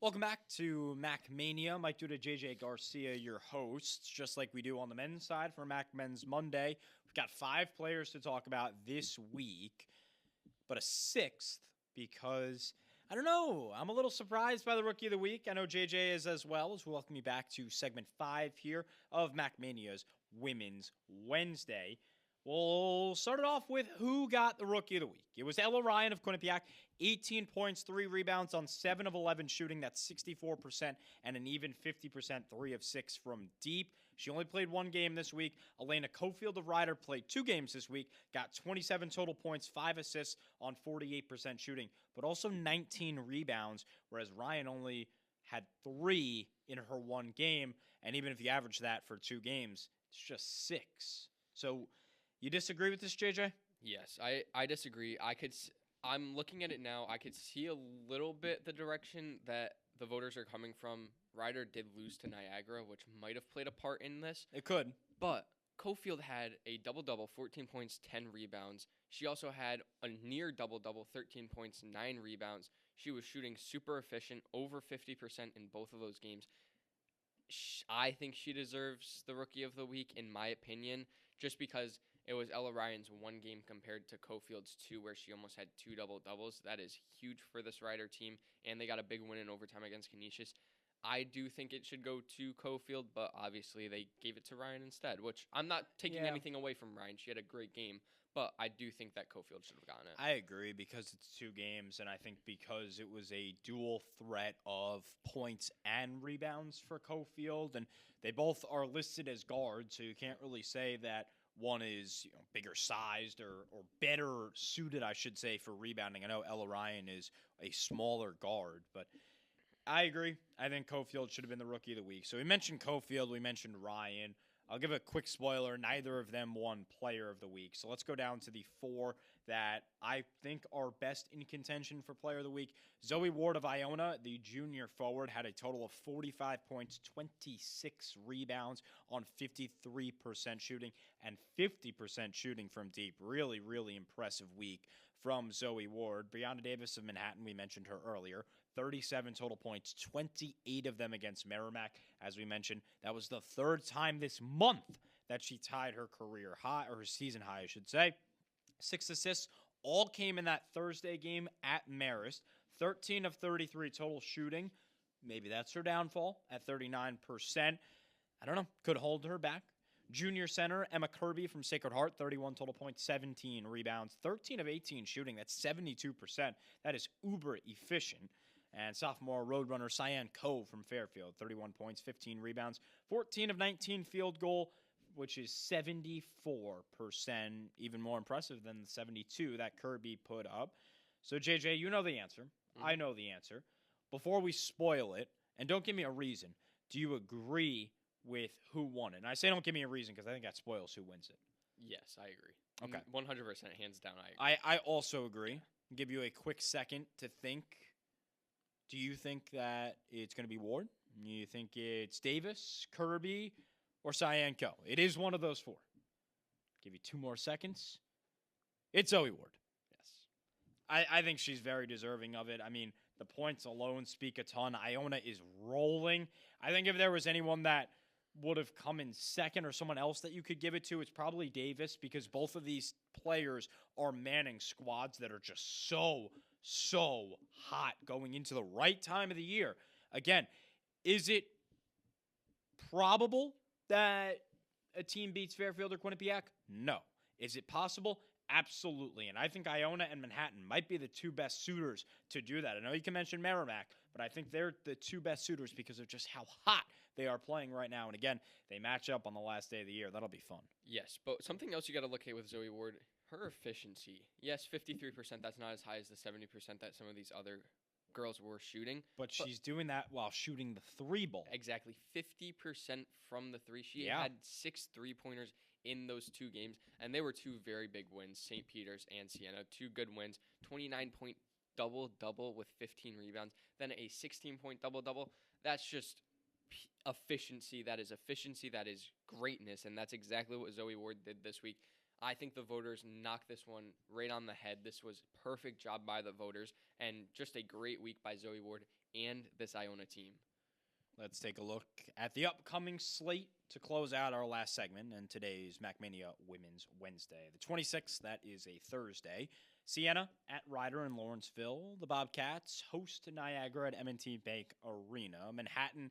Welcome back to MAAC Mania. Mike Duda, JJ Garcia, your hosts. Just like we do on the men's side for MAAC Men's Monday, we've got 5 players to talk about this week, but a 6th because, I don't know, I'm a little surprised by the Rookie of the Week. I know JJ is as well, as we welcome you back to segment 5 here of MAAC Mania's Women's Wednesday. We'll start it off with who got the Rookie of the Week. It was Ella Ryan of Quinnipiac, 18 points, 3 rebounds on 7 of 11 shooting. That's 64% and an even 50%, 3 of 6 from deep. She only played 1 game this week. Elena Cofield of Ryder played 2 games this week, got 27 total points, 5 assists on 48% shooting, but also 19 rebounds, whereas Ryan only had 3 in her 1 game. And even if you average that for 2 games, it's just 6. So you disagree with this, JJ? Yes, I disagree. I'm looking at it now. I could see a little bit the direction that the voters are coming from. Ryder did lose to Niagara, which might have played a part in this. It could. But Cofield had a double-double, 14 points, 10 rebounds. She also had a near double-double, 13 points, 9 rebounds. She was shooting super efficient, over 50% in both of those games. I think she deserves the Rookie of the Week, in my opinion, just because it was Ella Ryan's 1 game compared to Cofield's 2, where she almost had 2 double-doubles. That is huge for this Ryder team, and they got a big win in overtime against Canisius. I do think it should go to Cofield, but obviously they gave it to Ryan instead, which I'm not taking anything away from Ryan. She had a great game, but I do think that Cofield should have gotten it. I agree because it's 2 games, and I think because it was a dual threat of points and rebounds for Cofield, and they both are listed as guards, so you can't really say that one is bigger sized or better suited, I should say, for rebounding. I know Ella Ryan is a smaller guard, but I agree. I think Cofield should have been the Rookie of the Week. So we mentioned Cofield, we mentioned Ryan. I'll give a quick spoiler. Neither of them won Player of the Week. So let's go down to the 4 that I think are best in contention for Player of the Week. Zoe Ward of Iona, the junior forward, had a total of 45 points, 26 rebounds on 53% shooting and 50% shooting from deep. Really, really impressive week from Zoe Ward. Brianna Davis of Manhattan, we mentioned her earlier, 37 total points, 28 of them against Merrimack. As we mentioned, that was the 3rd time this month that she tied her career high, or her season high, I should say. 6 assists, all came in that Thursday game at Marist. 13 of 33 total shooting. Maybe that's her downfall at 39%. I don't know. Could hold her back. Junior center, Emma Kirby from Sacred Heart, 31 total points, 17 rebounds, 13 of 18 shooting. That's 72%. That is uber efficient. And sophomore Roadrunner Cyan Cove from Fairfield, 31 points, 15 rebounds, 14 of 19 field goal, which is 74%, even more impressive than the 72 that Kirby put up. So, JJ, you know the answer. I know the answer. Before we spoil it, and don't give me a reason, do you agree with who won it? And I say don't give me a reason because I think that spoils who wins it. Yes, I agree. Okay. 100%, hands down, I agree. I also agree. I'll give you a quick second to think. Do you think that it's going to be Ward? Do you think it's Davis, Kirby, or Cyan Co? It is one of those 4. Give you 2 more seconds. It's Zoe Ward. Yes. I think she's very deserving of it. I mean, the points alone speak a ton. Iona is rolling. I think if there was anyone that would have come in second or someone else that you could give it to, it's probably Davis, because both of these players are manning squads that are just so hot going into the right time of the year. Again, is it probable that a team beats Fairfield or Quinnipiac? No. Is it possible? Absolutely. And I think Iona and Manhattan might be the 2 best suitors to do that. I know you can mention Merrimack, but I think they're the 2 best suitors because of just how hot they are playing right now. And again, they match up on the last day of the year. That'll be fun. Yes, but something else you got to look at with Zoe Ward, her efficiency. Yes, 53%. That's not as high as the 70% that some of these other girls were shooting. But she's doing that while shooting the 3 ball. Exactly. 50% from the 3. She had 6 3-pointers in those 2 games, and they were 2 very big wins, St. Peter's and Siena. 2 good wins, 29-point double-double with 15 rebounds, then a 16-point double-double. That's just efficiency. That is efficiency. That is greatness, and that's exactly what Zoe Ward did this week. I think the voters knocked this one right on the head. This was a perfect job by the voters, and just a great week by Zoe Ward. and this Iona team. Let's take a look at the upcoming slate to close out our last segment and today's MAAC Mania Women's Wednesday. The 26th, that is a Thursday. Siena at Ryder in Lawrenceville. The Bobcats host Niagara at M&T Bank Arena. Manhattan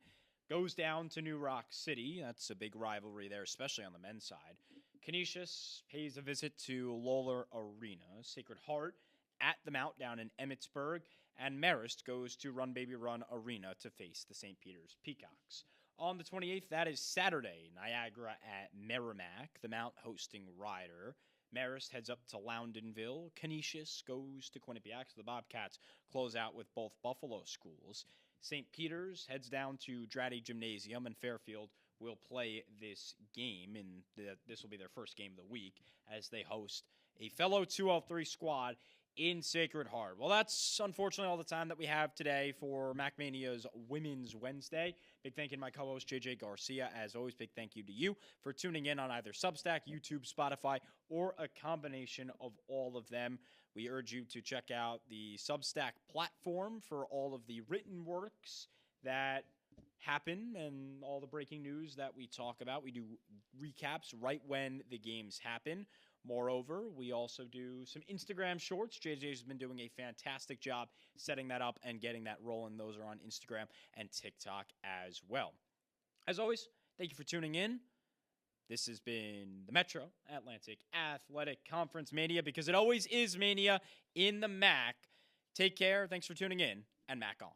goes down to New Rock City. That's a big rivalry there, especially on the men's side. Canisius pays a visit to Lawler Arena. Sacred Heart at the Mount down in Emmitsburg. And Marist goes to Run Baby Run Arena to face the St. Peter's Peacocks. On the 28th, that is Saturday, Niagara at Merrimack, the Mount hosting Ryder. Marist heads up to Loudonville. Canisius goes to Quinnipiac. So the Bobcats close out with both Buffalo schools. St. Peter's heads down to Draddy Gymnasium, and Fairfield will play this game, and this will be their first game of the week as they host a fellow 203 squad in Sacred Heart. Well, that's unfortunately all the time that we have today for MAAC Mania's Women's Wednesday. Big thank you to my co-host, JJ Garcia. As always, big thank you to you for tuning in on either Substack, YouTube, Spotify, or a combination of all of them. We urge you to check out the Substack platform for all of the written works that happen and all the breaking news that we talk about. We do recaps right when the games happen. Moreover, we also do some Instagram shorts. JJ's been doing a fantastic job setting that up and getting that rolling. Those are on Instagram and TikTok as well. As always, thank you for tuning in. This has been the Metro Atlantic Athletic Conference Mania, because it always is Mania in the MAAC. Take care. Thanks for tuning in, and MAAC on.